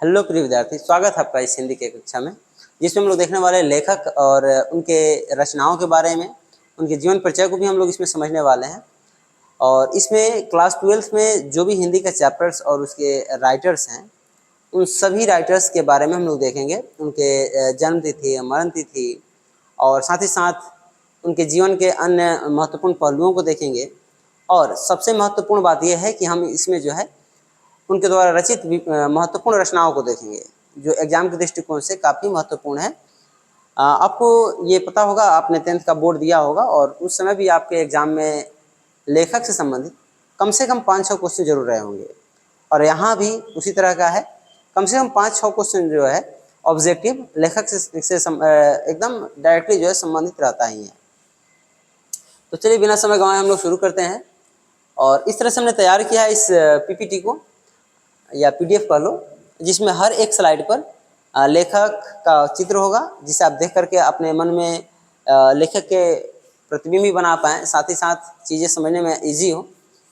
Hello प्रिय विद्यार्थी, स्वागत है आपका इस हिंदी के कक्षा में, जिसमें हम लोग देखने वाले लेखक और उनके रचनाओं के बारे में, उनके जीवन परिचय को भी हम लोग इसमें समझने वाले हैं। और इसमें क्लास 12th में जो भी हिंदी का चैप्टर्स और उसके राइटर्स हैं, उन सभी राइटर्स के बारे में हम लोग देखेंगे। उनके जन्म तिथि, मरण तिथि और साथ ही साथ उनके जीवन के अन्य महत्वपूर्ण पहलुओं को देखेंगे। और सबसे महत्वपूर्ण बात यह है कि हम इसमें जो है उनके द्वारा रचित महत्वपूर्ण रचनाओं को देखेंगे, जो एग्जाम के दृष्टिकोण से काफ़ी महत्वपूर्ण है। आपको ये पता होगा, आपने 10th का बोर्ड दिया होगा और उस समय भी आपके एग्जाम में लेखक से संबंधित कम से कम 5-6 क्वेश्चन जरूर रहे होंगे। और यहाँ भी उसी तरह का है, कम से कम 5-6 क्वेश्चन जो है ऑब्जेक्टिव लेखक से एकदम डायरेक्टली जो है संबंधित रहता ही है। तो चलिए बिना समय गंवाए हम लोग शुरू करते हैं। और इस तरह से हमने तैयार किया है इस पीपीटी को या पीडीएफ कह लो, जिसमें हर एक स्लाइड पर लेखक का चित्र होगा, जिसे आप देख करके अपने मन में लेखक के प्रतिबिंब भी बना पाएँ, साथ ही साथ चीज़ें समझने में इजी हो,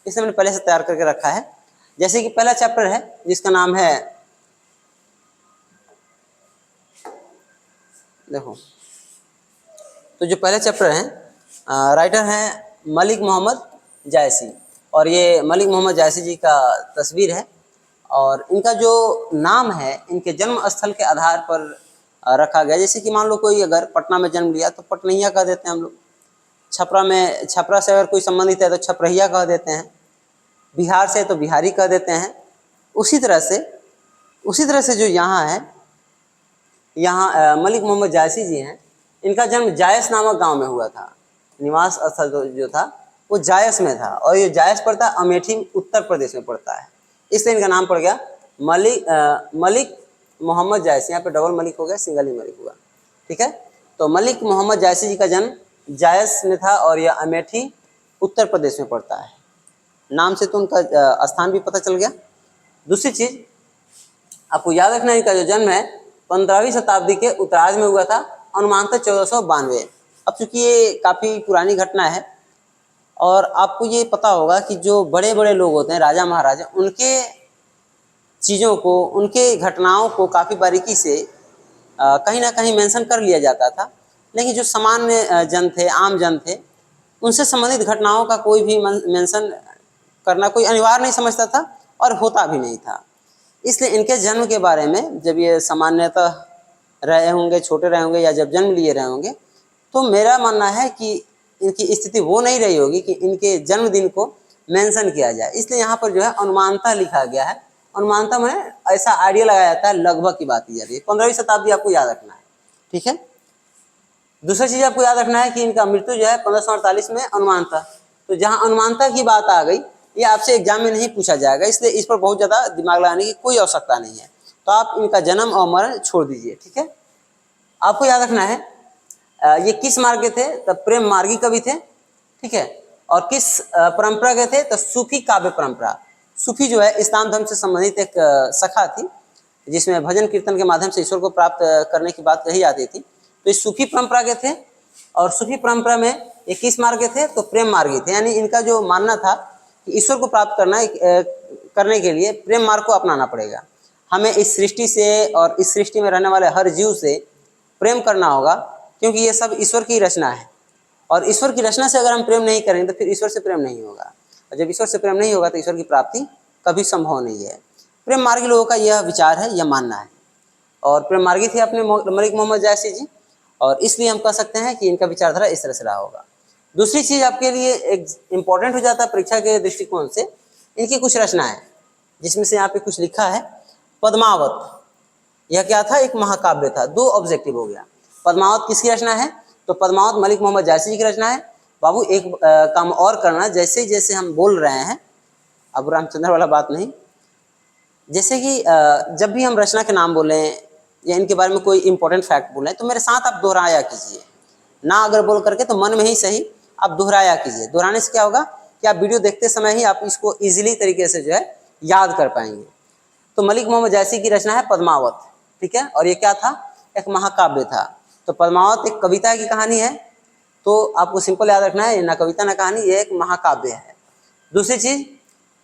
इसलिए मैंने पहले से तैयार करके रखा है। जैसे कि पहला चैप्टर है जिसका नाम है, देखो, तो जो पहला चैप्टर है राइटर हैं मलिक मोहम्मद जायसी, और ये मलिक मोहम्मद जायसी जी का तस्वीर है। और इनका जो नाम है इनके जन्म स्थल के आधार पर रखा गया। जैसे कि मान लो कोई अगर पटना में जन्म लिया तो पटनैया कह देते हैं हम लोग, छपरा से अगर कोई संबंधित है तो छपरहिया कह देते हैं, बिहार से तो बिहारी कह देते हैं। उसी तरह से जो यहाँ है, यहाँ मलिक मोहम्मद जायसी जी हैं, इनका जन्म जायस नामक गांव में हुआ था। निवास स्थल जो था वो जायस में था, और ये जायस पड़ता है अमेठी उत्तर प्रदेश में पड़ता है, इसलिए इनका नाम पड़ गया मलिक मोहम्मद जायसी। यहाँ पे डबल मलिक हो गया, सिंगल ही मलिक हुआ, ठीक है। तो मलिक मोहम्मद जायसी जी का जन्म जायस में था और यह अमेठी उत्तर प्रदेश में पड़ता है। नाम से तो उनका स्थान भी पता चल गया। दूसरी चीज आपको याद रखना है, इनका जो जन्म है 15वीं शताब्दी के उत्तरार्ध में हुआ था, अनुमानतः 1492। अब चूंकि ये काफ़ी पुरानी घटना है और आपको ये पता होगा कि जो बड़े बड़े लोग होते हैं, राजा महाराजा, उनके चीज़ों को, उनके घटनाओं को काफ़ी बारीकी से कहीं ना कहीं मेंशन कर लिया जाता था। लेकिन जो सामान्य जन थे, आम जन थे, उनसे संबंधित घटनाओं का कोई भी मेंशन करना कोई अनिवार्य नहीं समझता था और होता भी नहीं था। इसलिए इनके जन्म के बारे में जब ये सामान्यतः रहे होंगे, छोटे रहे होंगे या जब जन्म लिए रहे होंगे, तो मेरा मानना है कि इनकी स्थिति वो नहीं रही होगी कि इनके जन्मदिन को मेंशन किया जाए। इसलिए यहाँ पर जो है अनुमानतः लिखा गया है। अनुमानतः में ऐसा आइडिया लगाया जाता है, लगभग की बात की जा रही है। 15वीं शताब्दी आपको याद रखना है, ठीक है। दूसरी चीज आपको याद रखना है कि इनका मृत्यु जो है 1548 में अनुमानतः। तो जहाँ अनुमानतः की बात आ गई, ये आपसे एग्जाम में नहीं पूछा जाएगा, इसलिए इस पर बहुत ज़्यादा दिमाग लगाने की कोई आवश्यकता नहीं है। तो आप इनका जन्म और मरण छोड़ दीजिए, ठीक है। आपको याद रखना है ये किस मार्ग के थे, तब प्रेम मार्गी कवि थे, ठीक है। और किस परंपरा के थे, तो सूफी काव्य परंपरा। सूफी जो है इस्लाम धर्म से संबंधित एक शाखा थी, जिसमें भजन कीर्तन के माध्यम से ईश्वर को प्राप्त करने की बात कही जाती थी। तो इस सूफी परंपरा के थे, और सूफी परंपरा में ये किस मार्ग के थे, तो प्रेम मार्गी थे। यानी इनका जो मानना था कि ईश्वर को प्राप्त करने के लिए प्रेम मार्ग को अपनाना पड़ेगा। हमें इस सृष्टि से और इस सृष्टि में रहने वाले हर जीव से प्रेम करना होगा, क्योंकि ये सब ईश्वर की रचना है। और ईश्वर की रचना से अगर हम प्रेम नहीं करेंगे तो फिर ईश्वर से प्रेम नहीं होगा, और जब ईश्वर से प्रेम नहीं होगा तो ईश्वर की प्राप्ति कभी संभव नहीं है। प्रेम मार्गी लोगों का यह विचार है, यह मानना है। और प्रेम मार्गी थे अपने मलिक मोहम्मद जायसी जी, और इसलिए हम कह सकते हैं कि इनका विचारधारा इस तरह से रहा होगा। दूसरी चीज आपके लिए एक इम्पोर्टेंट हो जाता है परीक्षा के दृष्टिकोण से, इनकी कुछ रचनाएं, जिसमें से यहाँ पे कुछ लिखा है पद्मावत। यह क्या था, एक महाकाव्य था। 2 ऑब्जेक्टिव हो गया। पद्मावत किसकी रचना है, तो पद्मावत मलिक मोहम्मद जायसी जी की रचना है। बाबू एक काम और करना, जैसे जैसे हम बोल रहे हैं, अब रामचंद्र वाला बात नहीं, जैसे कि जब भी हम रचना के नाम बोलें या इनके बारे में कोई इंपॉर्टेंट फैक्ट बोलें, तो मेरे साथ आप दोहराया कीजिए, ना अगर बोल करके तो मन में ही सही आप दोहराया कीजिए। दोहराने से क्या होगा कि आप वीडियो देखते समय ही आप इसको ईजिली तरीके से जो है याद कर पाएंगे। तो मलिक मोहम्मद जायसी की रचना है पद्मावत, ठीक है। और ये क्या था, एक महाकाव्य था। तो पद्मावत एक कविता की कहानी है, तो आपको सिंपल याद रखना है, ना कविता ना कहानी, ये एक महाकाव्य है। दूसरी चीज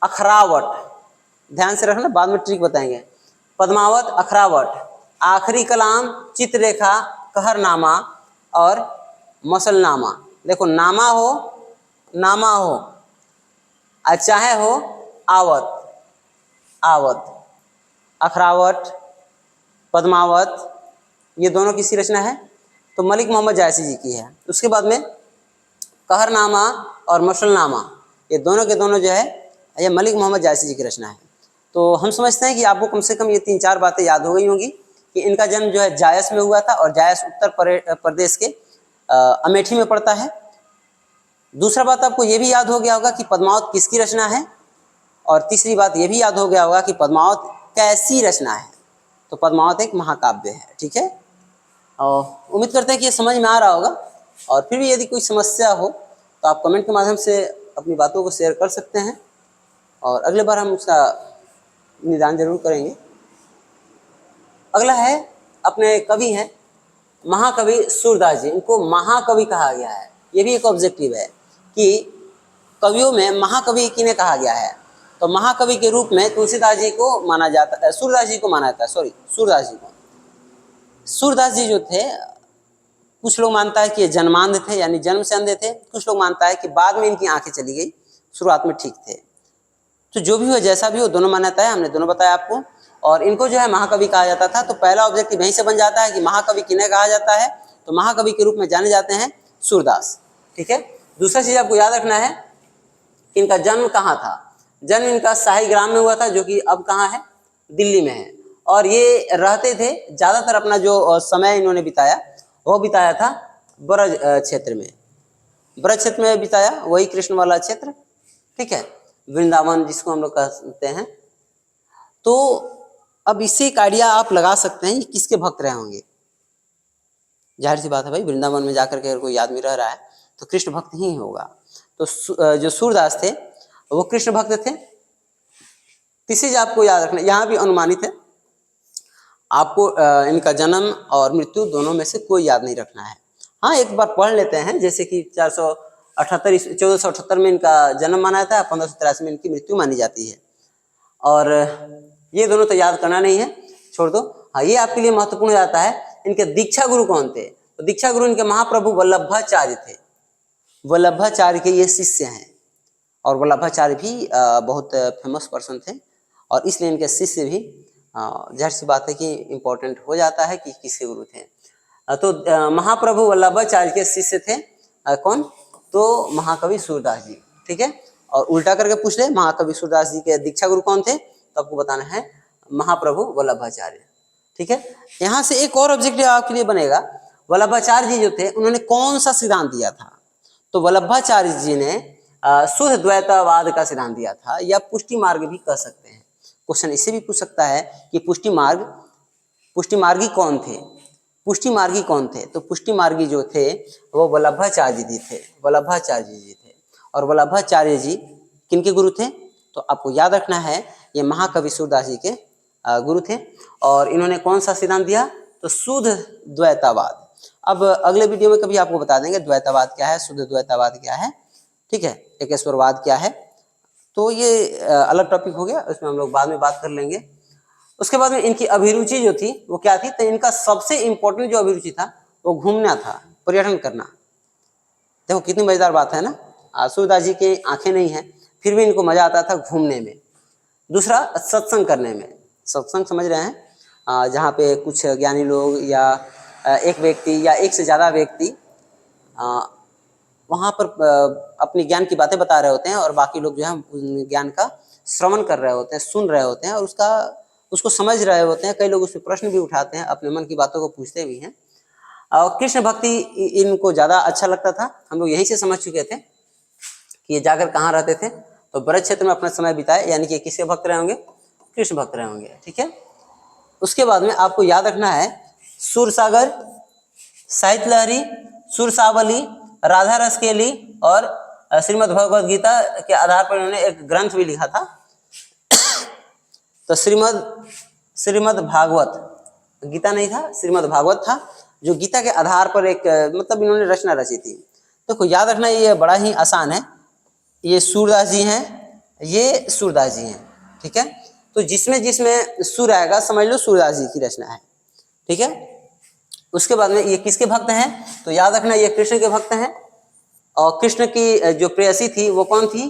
अखरावट, ध्यान से रखना, बाद में ट्रिक बताएंगे। पद्मावत, अखरावट, आखिरी कलाम, चित्ररेखा, कहरनामा और मसलनामा। देखो नामा हो और चाहे हो आवत, अखरावट, पद्मावत, ये दोनों किसी रचना है तो मलिक मोहम्मद जायसी जी की है। उसके बाद में कहरनामा और मसलनामा, ये दोनों के दोनों जो है ये मलिक मोहम्मद जायसी जी की रचना है। तो हम समझते हैं कि आपको कम से कम ये 3-4 बातें याद हो गई होंगी कि इनका जन्म जो है जायस में हुआ था और जायस उत्तर प्रदेश के अमेठी में पड़ता है। दूसरा बात आपको ये भी याद हो गया होगा कि पद्मावत किसकी रचना है, और तीसरी बात ये भी याद हो गया होगा कि पद्मावत कैसी रचना है। तो पद्मावत एक महाकाव्य है। ठीक है, और उम्मीद करते हैं कि ये समझ में आ रहा होगा। और फिर भी यदि कोई समस्या हो तो आप कमेंट के माध्यम से अपनी बातों को शेयर कर सकते हैं और अगले बार हम उसका निदान जरूर करेंगे। अगला है अपने कवि हैं महाकवि सूरदास जी। इनको महाकवि कहा गया है, ये भी एक ऑब्जेक्टिव है कि कवियों में महाकवि किन्हें कहा गया है। तो महाकवि के रूप में तुलसीदास जी को माना जाता है, सूरदास जी को माना जाता है, सूरदास जी को। सूरदास जी जो थे, कुछ लोग मानता है कि ये जन्मांध थे यानी जन्म से अंधे थे, कुछ लोग मानता है कि बाद में इनकी आंखें चली गई, शुरुआत में ठीक थे। तो जो भी हो जैसा भी हो, दोनों मान्यता है, हमने दोनों बताया आपको। और इनको जो है महाकवि कहा जाता था। तो पहला ऑब्जेक्टिव यहीं से बन जाता है कि महाकवि किन्हें कहा जाता है, तो महाकवि के रूप में जाने जाते हैं सूरदास। ठीक है, दूसरा चीज आपको याद रखना है कि इनका जन्म कहाँ था। जन्म इनका शाहीग्राम में हुआ था, जो कि अब कहाँ है, दिल्ली में है। और ये रहते थे, ज्यादातर अपना जो समय इन्होंने बिताया वो बिताया था ब्रज क्षेत्र में, ब्रज क्षेत्र में बिताया, वही कृष्ण वाला क्षेत्र। ठीक है, वृंदावन जिसको हम लोग कहते हैं। तो अब इससे एक आइडिया आप लगा सकते हैं कि किसके भक्त रहे होंगे। जाहिर सी बात है भाई, वृंदावन में जाकर के अगर कोई आदमी रह रहा है तो कृष्ण भक्त ही होगा। तो जो सूरदास थे वो कृष्ण भक्त थे। तीसरी चीज आपको याद रखना, यहाँ भी अनुमानित है, आपको इनका जन्म और मृत्यु दोनों में से कोई याद नहीं रखना है। हाँ, एक बार पढ़ लेते हैं, जैसे कि 1478 में इनका जन्म माना जाता है, 1583 में इनकी मृत्यु मानी जाती है। और ये दोनों तो याद करना नहीं है, छोड़ दो। हाँ, ये आपके लिए महत्वपूर्ण जाता है, इनके दीक्षा गुरु कौन थे। तो दीक्षा गुरु इनके महाप्रभु वल्लभाचार्य थे। वल्लभाचार्य के ये शिष्य हैं और वल्लभाचार्य भी बहुत फेमस पर्सन थे और इसलिए इनके शिष्य भी जाहिर सी बात है कि इम्पोर्टेंट हो जाता है कि किसके गुरु थे। तो महाप्रभु वल्लभाचार्य के शिष्य थे कौन, तो महाकवि सूरदास जी। ठीक है, और उल्टा करके पूछ ले महाकवि सूरदास जी के दीक्षा गुरु कौन थे, तो आपको बताना है महाप्रभु वल्लभाचार्य। ठीक है, यहाँ से एक और ऑब्जेक्टिव आपके लिए बनेगा, वल्लभाचार्य जी जो थे उन्होंने कौन सा सिद्धांत दिया था। तो वल्लभाचार्य जी ने शुद्ध द्वैतवाद का सिद्धांत दिया था, या पुष्टि मार्ग भी कह सकते हैं। क्वेश्चन इससे भी पूछ सकता है कि पुष्टि मार्गी कौन थे, पुष्टि मार्गी कौन थे। तो पुष्टि मार्गी जो थे वो वल्लभाचार्य जी थे, वल्लभाचार्य जी थे। और वल्लभाचार्य जी किनके गुरु थे, तो आपको याद रखना है ये महाकवि सूरदास जी के गुरु थे। और इन्होंने कौन सा सिद्धांत दिया, तो शुद्ध द्वैतवाद। अब अगले वीडियो में कभी आपको बता देंगे द्वैतवाद क्या है, शुद्ध द्वैतवाद क्या है। ठीक है, एकेश्वरवाद क्या है। तो ये अलग टॉपिक हो गया, उसमें हम लोग बाद में बात कर लेंगे। उसके बाद में इनकी अभिरुचि जो थी वो क्या थी, तो इनका सबसे इंपॉर्टेंट जो अभिरुचि था वो घूमना था, पर्यटन करना। देखो कितनी मजेदार बात है ना, सूरदास जी की आंखें नहीं है फिर भी इनको मजा आता था घूमने में। दूसरा सत्संग करने में, सत्संग समझ रहे हैं, जहाँ पे कुछ ज्ञानी लोग या एक व्यक्ति या एक से ज़्यादा व्यक्ति वहाँ पर अपनी ज्ञान की बातें बता रहे होते हैं और बाकी लोग जो है उन ज्ञान का श्रवण कर रहे होते हैं, सुन रहे होते हैं और उसको समझ रहे होते हैं। कई लोग उसमें प्रश्न भी उठाते हैं, अपने मन की बातों को पूछते भी हैं। और कृष्ण भक्ति इनको ज़्यादा अच्छा लगता था। हम लोग यहीं से समझ चुके थे कि ये जाकर कहाँ रहते थे, तो ब्रज क्षेत्र में अपना समय बिताए, यानी कि किसके भक्त रहे होंगे, कृष्ण भक्त रहे होंगे। ठीक है, उसके बाद में आपको याद रखना है सूरसागर, साहित्य लहरी, सुरसावली, राधा रसकेली और श्रीमद् भगवद गीता के आधार पर उन्होंने एक ग्रंथ भी लिखा था। तो श्रीमद् भागवत, गीता नहीं था, श्रीमद् भागवत था, जो गीता के आधार पर एक मतलब इन्होंने रचना रची थी। तो याद रखना ये बड़ा ही आसान है, ये सूरदास जी हैं, ये सूरदास जी हैं। ठीक है, तो जिसमें जिसमें सूर्य आएगा समझ लो सूर्यदास जी की रचना है, ठीक है। उसके बाद में ये किसके भक्त हैं, तो याद रखना ये कृष्ण के भक्त हैं। और कृष्ण की जो प्रेयसी थी वो कौन थी,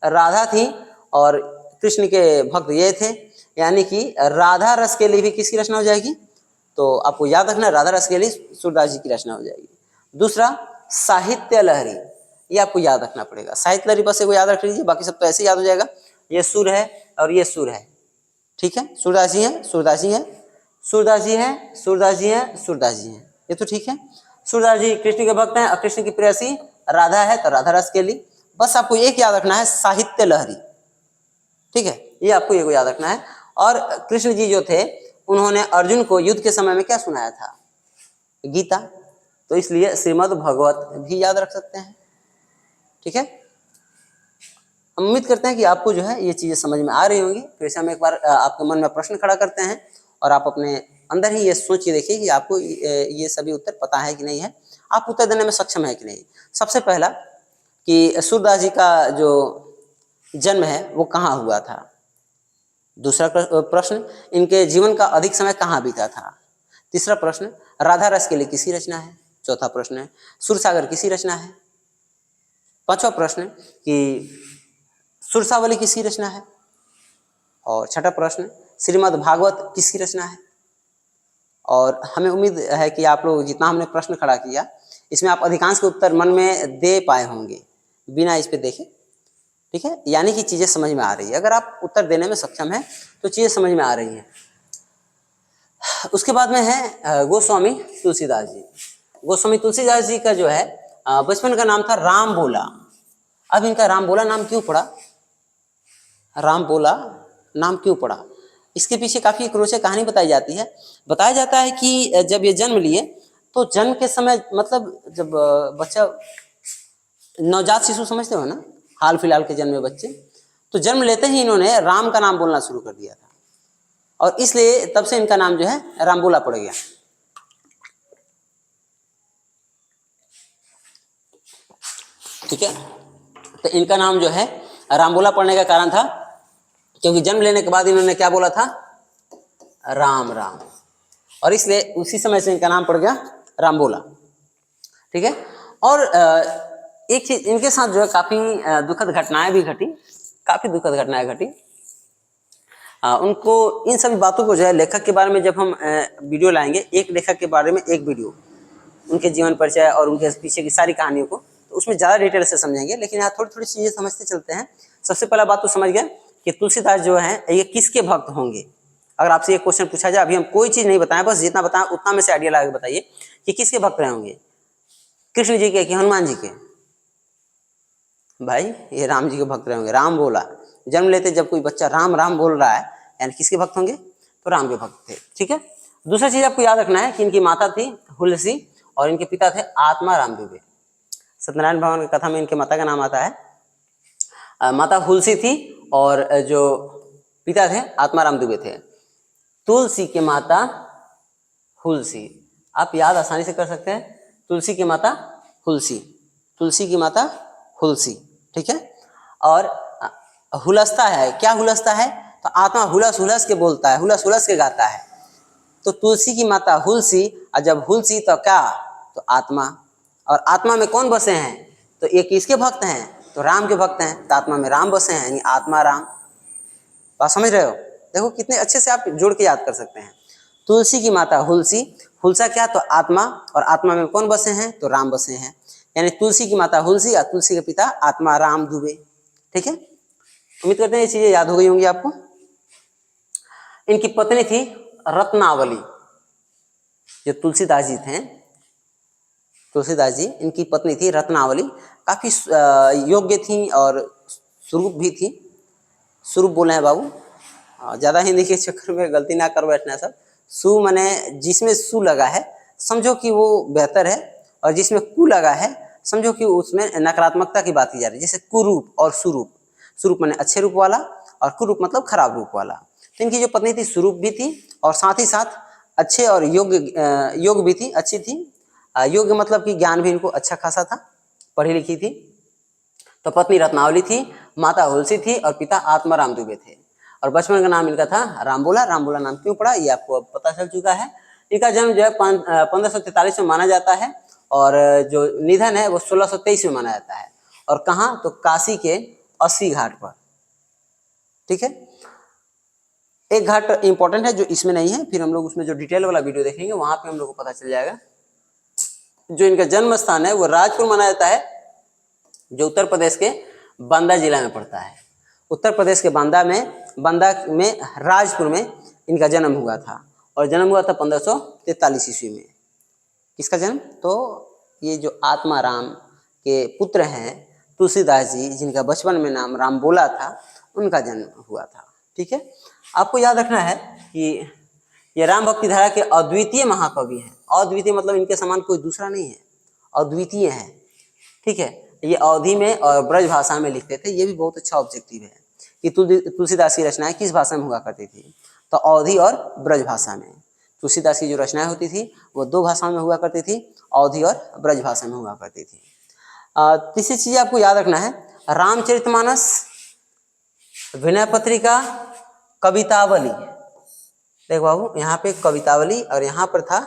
राधा थी, और कृष्ण के भक्त ये थे, यानी कि राधा रस के लिए भी किसकी रचना हो जाएगी, तो आपको याद रखना राधा रस के लिए सूरदास जी की रचना हो जाएगी। दूसरा साहित्य लहरी, ये आपको याद रखना पड़ेगा, साहित्य लहरी बस को याद रख लीजिए, बाकी सब तो ऐसे याद हो जाएगा। ये सुर है और ये सुर है, ठीक है। सूरदास जी हैं, सूरदास जी हैं, सूरदास जी हैं, सूरदास जी हैं, सूरदास जी हैं, ये तो ठीक है। सूरदास जी कृष्ण के भक्त हैं और कृष्ण की प्रेयसी राधा है, तो राधा रस के लिए। बस आपको एक याद रखना है साहित्य लहरी, ठीक है, ये आपको एक याद रखना है। और कृष्ण जी जो थे उन्होंने अर्जुन को युद्ध के समय में क्या सुनाया था, गीता, तो इसलिए श्रीमद् भगवत भी याद रख सकते हैं, ठीक है। हम उम्मीद करते हैं कि आपको जो है ये चीजें समझ में आ रही होंगी। फिर से हम एक बार आपके मन में प्रश्न खड़ा करते हैं और आप अपने अंदर ही ये सोच के देखिए कि आपको ये सभी उत्तर पता है कि नहीं है, आप उत्तर देने में सक्षम है कि नहीं। सबसे पहला कि सूरदास जी का जो जन्म है वो कहाँ हुआ था। दूसरा प्रश्न, इनके जीवन का अधिक समय कहाँ बीता था। तीसरा प्रश्न, राधा रस के लिए किसकी रचना है। चौथा प्रश्न, सुरसागर किसकी रचना है। पांचवा प्रश्न कि सुरसावली किसकी रचना है। और छठा प्रश्न, श्रीमद् भागवत किसकी रचना है। और हमें उम्मीद है कि आप लोग जितना हमने प्रश्न खड़ा किया इसमें आप अधिकांश के उत्तर मन में दे पाए होंगे बिना इस पे देखे, ठीक है, यानी कि चीजें समझ में आ रही है। अगर आप उत्तर देने में सक्षम है तो चीजें समझ में आ रही हैं। उसके बाद में है गोस्वामी तुलसीदास जी। गोस्वामी तुलसीदास जी का जो है बचपन का नाम था राम बोला। अब इनका राम बोला नाम क्यों पड़ा, राम बोला नाम क्यों पड़ा, इसके पीछे काफी एक रोचक कहानी बताई जाती है। बताया जाता है कि जब ये जन्म लिए तो जन्म के समय, मतलब जब बच्चा नवजात शिशु समझते हो ना, हाल फिलहाल के जन्मे बच्चे, तो जन्म लेते ही इन्होंने राम का नाम बोलना शुरू कर दिया था और इसलिए तब से इनका नाम जो है राम बोला पड़ गया, ठीक है। तो इनका नाम जो है राम बोला पड़ने का कारण था क्योंकि जन्म लेने के बाद इन्होंने क्या बोला था, राम राम, और इसलिए उसी समय से इनका नाम पड़ गया राम बोला, ठीक है। और एक चीज इनके साथ जो है काफी दुखद घटनाएं भी घटी, काफी दुखद घटनाएं घटी। उनको इन सभी बातों को जो है लेखक के बारे में जब हम वीडियो लाएंगे, एक लेखक के बारे में एक वीडियो, उनके जीवन परिचय और उनके पीछे की सारी कहानियों को, तो उसमें ज़्यादा डिटेल से समझेंगे। लेकिन यहाँ थोड़ी थोड़ी चीज़ें समझते चलते हैं। सबसे पहला बात तो समझ गए कि तुलसीदास जो है ये किसके भक्त होंगे। अगर आपसे एक क्वेश्चन पूछा जाए, अभी हम कोई चीज़ नहीं बताएं, बस जितना बताएं उतना में से आइडिया लगा के बताइए कि किसके भक्त रहे होंगे, कृष्ण जी के कि हनुमान जी के। भाई ये राम जी के भक्त रहे होंगे। राम बोला, जन्म लेते जब कोई बच्चा राम राम बोल रहा है यानी किसके भक्त होंगे, तो राम के भक्त थे, ठीक है। दूसरा चीज आपको याद रखना है कि इनकी माता थी हुलसी और इनके पिता थे आत्मा राम दुबे। सत्यनारायण भगवान की कथा में इनके माता का नाम आता है, माता हुलसी थी और जो पिता थे आत्माराम दुबे थे। तुलसी के माता हुलसी, आप याद आसानी से कर सकते हैं, तुलसी की माता हुलसी, तुलसी की माता हुलसी, ठीक है। और हुलसता है, क्या हुलसता है, तो आत्मा हुलस हुलस के बोलता है, हुलस हुलस के गाता है। तो तुलसी की माता हुलसी, और जब हुलसी तो क्या, तो आत्मा, और आत्मा में कौन बसे हैं, तो ये किसके भक्त हैं, तो राम के भक्त हैं, तो आत्मा में राम बसे हैं, यानी आत्मा राम। बात समझ रहे हो, देखो कितने अच्छे से आप जोड़ के याद कर सकते हैं। तुलसी की माता हुलसी, हुलसा क्या, तो आत्मा, और आत्मा में कौन बसे हैं, तो राम बसे हैं, यानी तुलसी की माता हुलसी और तुलसी के पिता आत्मा राम दुबे, ठीक है। उम्मीद करते हैं ये चीजें याद हो गई होंगी आपको। इनकी पत्नी थी रत्नावली, जो तुलसीदास जी थे, तुलसीदास जी, इनकी पत्नी थी रत्नावली, काफी योग्य थी और स्वरूप भी थी। स्वरूप बोले हैं बाबू, ज्यादा हिंदी के चक्कर में गलती ना कर बैठना सब। सु माने जिसमें सु लगा है समझो कि वो बेहतर है, और जिसमें कु लगा है समझो कि उसमें नकारात्मकता की बात की जा रही है। जैसे कुरूप और सुरूप, सुरूप माने अच्छे रूप वाला और कुरूप मतलब खराब रूप वाला। तो इनकी जो पत्नी थी स्वरूप भी थी और साथ ही साथ अच्छे और योग भी थी, अच्छी थी। योग्य मतलब कि ज्ञान भी इनको अच्छा खासा था, पढ़ी लिखी थी। तो पत्नी रत्नावली थी, माता हुलसी थी और पिता आत्माराम दुबे थे। और बचपन का नाम इनका था रामबोला। रामबोला नाम क्यों पड़ा ये आपको अब पता चल चुका है। इनका जन्म जो है 1543 में माना जाता है और जो निधन है वो 1623 में माना जाता है। और कहाँ, तो काशी के 80 घाट पर। ठीक है, एक घाट इंपॉर्टेंट है जो इसमें नहीं है, फिर हम लोग उसमें जो डिटेल वाला वीडियो देखेंगे वहां पे हम लोग को पता चल जाएगा। जो इनका जन्म स्थान है वो राजपुर माना जाता है, जो उत्तर प्रदेश के बांदा जिला में पड़ता है। उत्तर प्रदेश के बांदा में राजपुर में इनका जन्म हुआ था और जन्म हुआ था 1543 ईस्वी में। किसका जन्म, तो ये जो आत्माराम के पुत्र हैं तुलसीदास जी, जिनका बचपन में नाम रामबोला था, उनका जन्म हुआ था। ठीक है, आपको याद रखना है कि ये राम भक्ति धारा के अद्वितीय महाकवि हैं। अद्वितीय मतलब इनके समान कोई दूसरा नहीं है, अद्वितीय है। ठीक है, ये अवधी में और ब्रज भाषा में लिखते थे। ये भी बहुत अच्छा ऑब्जेक्टिव है कि तुलसीदास की रचनाएं किस भाषा में हुआ करती थी, तो अवधी और ब्रज भाषा में। तुलसीदास की जो रचनाएं होती थी वो 2 भाषाओं में हुआ करती थी, अवधी और ब्रज भाषा में हुआ करती थी। तीसरी चीज आपको याद रखना है, रामचरितमानस, विनय पत्रिका, कवितावली। देख बाबू, यहाँ पे कवितावली और यहाँ पर था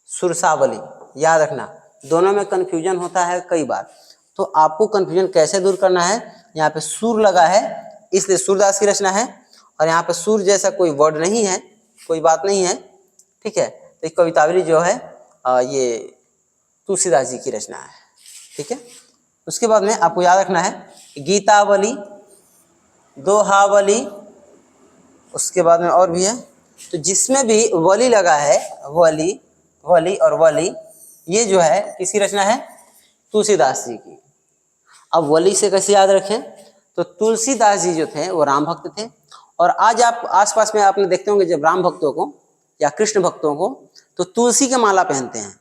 सुरसावली। याद रखना, दोनों में कंफ्यूजन होता है कई बार, तो आपको कंफ्यूजन कैसे दूर करना है, यहाँ पे सुर लगा है इसलिए सूरदास की रचना है, और यहाँ पे सुर जैसा कोई वर्ड नहीं है, कोई बात नहीं है। ठीक है, तो कवितावली जो है ये तुलसीदास जी की रचना है। ठीक है, उसके बाद में आपको याद रखना है गीतावली, दोहावली, उसके बाद में और भी है। तो जिसमें भी वली लगा है, वली वली और वली, ये जो है किसकी रचना है, तुलसीदास जी की। अब वली से कैसे याद रखें, तो तुलसीदास जी जो थे वो राम भक्त थे, और आज आप आसपास में आपने देखते होंगे जब राम भक्तों को या कृष्ण भक्तों को तो तुलसी के माला पहनते हैं।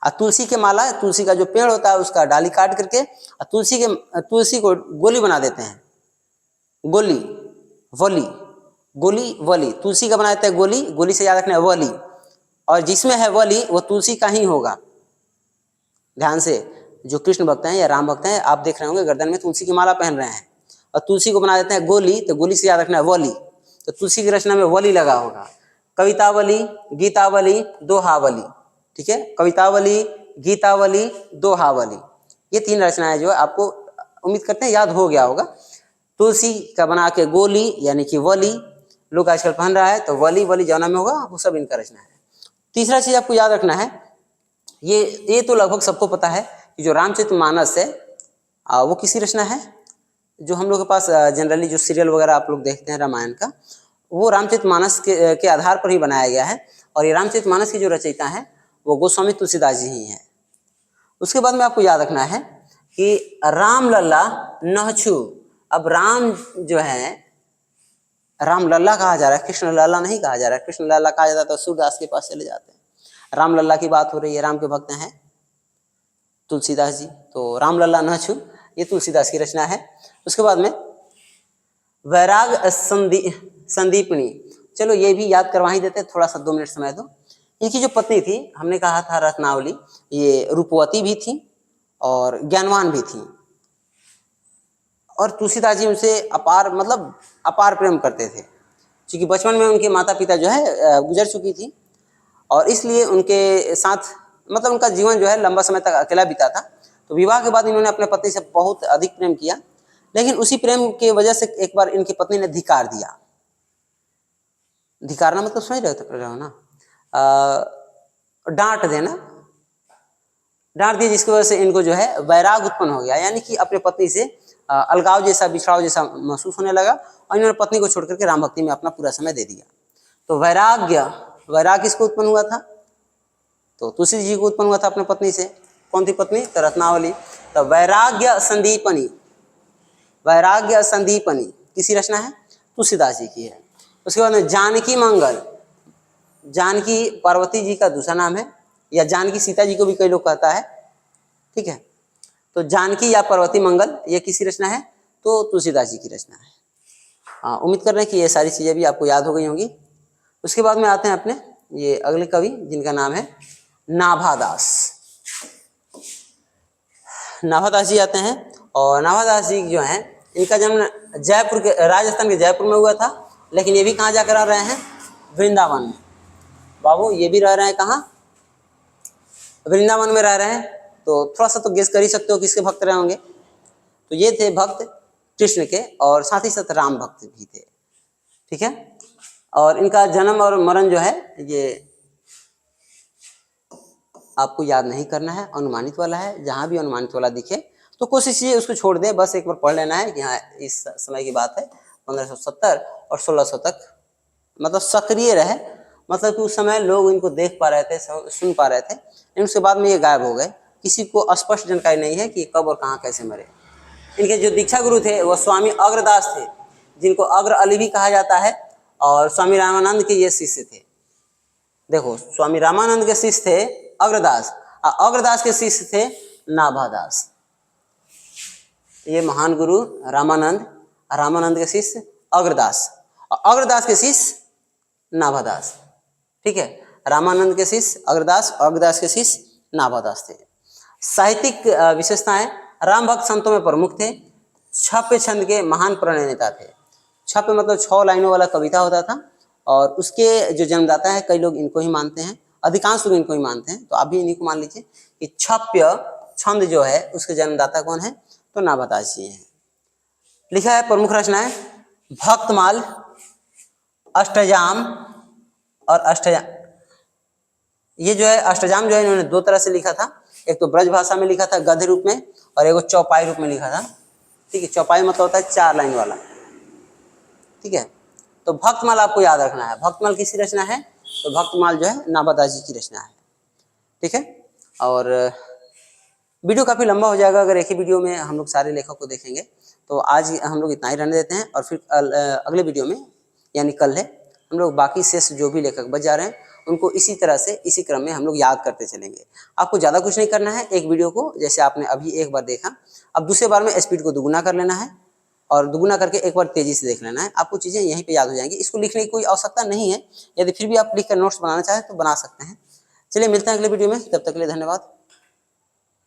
और तुलसी के माला, तुलसी का जो पेड़ होता है उसका डाली काट करके तुलसी को गोली बना देते हैं। गोली वली, गोली वली, तुलसी का बना देते हैं गोली, गोली से याद रखना है वली, और जिसमें है वली वो तुलसी का ही होगा। ध्यान से, जो कृष्ण भक्त हैं या राम भक्त हैं, आप देख रहे होंगे गर्दन में तुलसी की माला पहन रहे हैं और तुलसी को बना देते हैं गोली, तो गोली से याद रखना है वली, तो तुलसी की रचना में वली लगा होगा। कवितावली, गीतावली, दोहावली। ठीक है, कवितावली, गीतावली, दोहावली, ये 3 रचनाएं जो है आपको उम्मीद करते हैं याद हो गया होगा। तुलसी का बना के गोली यानी कि वली, लोग आजकल पहन रहा है तो वली वली जौना में होगा वो सब इनका रचना है। तीसरा चीज आपको याद रखना है, ये तो लगभग सबको पता है कि जो रामचरितमानस है वो किसी रचना है, जो हम लोग के पास जनरली जो सीरियल वगैरह आप लोग देखते हैं रामायण का, वो रामचरितमानस के आधार पर ही बनाया गया है, और ये रामचरितमानस की जो रचयिता है वो गोस्वामी तुलसीदास जी ही हैं। उसके बाद में आपको याद रखना है कि राम लल्ला नहछु। अब राम जो है राम लल्ला कहा जा रहा है, कृष्ण लल्ला नहीं कहा जा रहा है। कृष्ण लल्ला कहा जाता है तो सूरदास के पास चले जाते हैं। राम लल्ला की बात हो रही है, राम के भक्त हैं तुलसीदास जी, तो राम लल्ला नहछु ये तुलसीदास की रचना है। उसके बाद में वैराग संदीपनी, चलो ये भी याद करवा ही देते, थोड़ा सा 2 मिनट समय दो। इनकी जो पत्नी थी, हमने कहा था रत्नावली, ये रूपवती भी थी और ज्ञानवान भी थी, और तुलसीदास जी उनसे अपार प्रेम करते थे, क्योंकि बचपन में उनके माता पिता जो है गुजर चुकी थी, और इसलिए उनके साथ उनका जीवन जो है लंबा समय तक अकेला बीता था। तो विवाह के बाद इन्होंने अपने पति से बहुत अधिक प्रेम किया, लेकिन उसी प्रेम की वजह से एक बार इनकी पत्नी ने धिक्कार दिया। धिक्कारना मतलब समझ रहे हो ना, डांट देना, डांट दिया, जिसकी वजह से इनको जो है वैराग उत्पन्न हो गया, यानी कि अपने पत्नी से अलगाव जैसा, बिछड़ाव जैसा महसूस होने लगा, और इन्होंने पत्नी को छोड़ करके राम भक्ति में अपना पूरा समय दे दिया। तो वैराग किसको उत्पन्न हुआ था, तो तुलसी जी को उत्पन्न हुआ था अपने पत्नी से। कौन थी पत्नी, तो रत्नावली। तो वैराग्य संदीपनी किसी रचना है, तुलसीदास जी की है। उसके बाद में जानकी मंगल, जानकी पार्वती जी का दूसरा नाम है, या जानकी सीता जी को भी कई लोग कहता है। ठीक है, तो जानकी या पार्वती मंगल ये किसी रचना है, तो तुलसीदास जी की रचना है। उम्मीद कर रहे हैं कि ये सारी चीजें भी आपको याद हो गई होंगी। उसके बाद में आते हैं अपने ये अगले कवि, जिनका नाम है नाभादास। नाभादास जी आते हैं, और नाभादास जी जो हैं इनका जन्म जयपुर के, राजस्थान के जयपुर में हुआ था, लेकिन ये भी कहाँ जाकर रह रहे हैं, वृंदावन में। बाबू ये भी रह रहे हैं कहाँ, वृंदावन में रह रहे हैं। तो थोड़ा सा तो गेस कर ही सकते हो किसके भक्त रहे होंगे। तो ये थे भक्त कृष्ण के, और साथ ही साथ राम भक्त भी थे, ठीक है। और इनका जन्म और मरण जो है ये आपको याद नहीं करना है, अनुमानित वाला है। जहां भी अनुमानित वाला दिखे तो कोशिश कीजिए उसको छोड़ दें, बस एक बार पढ़ लेना है कि हाँ इस समय की बात है 1570 और 1600 तक, मतलब सक्रिय रहे, मतलब कि उस समय लोग इनको देख पा रहे थे, सुन पा रहे थे। लेकिन उसके बाद में ये गायब हो गए, किसी को स्पष्ट जानकारी नहीं है कि कब और कहाँ कैसे मरे। इनके जो दीक्षा गुरु थे वो स्वामी अग्रदास थे, जिनको अग्र अली भी कहा जाता है, और स्वामी रामानंद के ये शिष्य थे। देखो स्वामी रामानंद के शिष्य थे अग्रदास, और अग्रदास के शिष्य थे नाभादास। ये महान गुरु रामानंद, रामानंद के शिष्य अग्रदास, और अग्रदास के शिष्य नाभादास, ठीक है। रामानंद के शिष्य अग्रदास, अग्रदास के शिष्य नाभादास थे। साहित्यिक विशेषताएं, राम भक्त संतों में प्रमुख थे, छप्य छंद के महान प्रणेता थे। छप्य मतलब 6 लाइनों वाला कविता होता था, और उसके जो जन्मदाता है कई लोग इनको ही मानते हैं, अधिकांश लोग इनको ही मानते हैं। तो आप भी इन्हीं को मान लीजिए कि छप्य छंद जो है उसके जन्मदाता कौन है, तो नाभादास जी हैं। लिखा है प्रमुख रचनाएं, भक्तमाल, अष्टजाम और अष्टजाम। ये जो है अष्टजाम जो है इन्होंने 2 तरह से लिखा था, एक तो ब्रज भाषा में लिखा था गद्य रूप में, और एक चौपाई रूप में लिखा था, ठीक है। चौपाई मतलब होता है 4 लाइन वाला, ठीक है। तो भक्तमाल आपको याद रखना है, भक्तमाल किसकी रचना है, तो भक्तमाल जो है नाभादास जी की रचना है, ठीक है। और वीडियो काफ़ी लंबा हो जाएगा अगर एक ही वीडियो में हम लोग सारे लेखक को देखेंगे। तो आज हम लोग इतना ही रहने देते हैं, और फिर अगले वीडियो में यानी कल है हम लोग बाकी शेष जो भी लेखक बच जा रहे हैं उनको इसी तरह से इसी क्रम में हम लोग याद करते चलेंगे। आपको ज़्यादा कुछ नहीं करना है, एक वीडियो को जैसे आपने अभी एक बार देखा, अब दूसरे बार में स्पीड को दुगुना कर लेना है, और दुगुना करके एक बार तेजी से देख लेना है। आपको चीज़ें यहीं पे याद हो जाएंगी, इसको लिखने की कोई आवश्यकता नहीं है। यदि फिर भी आप लिख कर नोट्स बनाना चाहें तो बना सकते हैं। चलिए मिलते हैं अगले वीडियो में, तब तक के लिए धन्यवाद।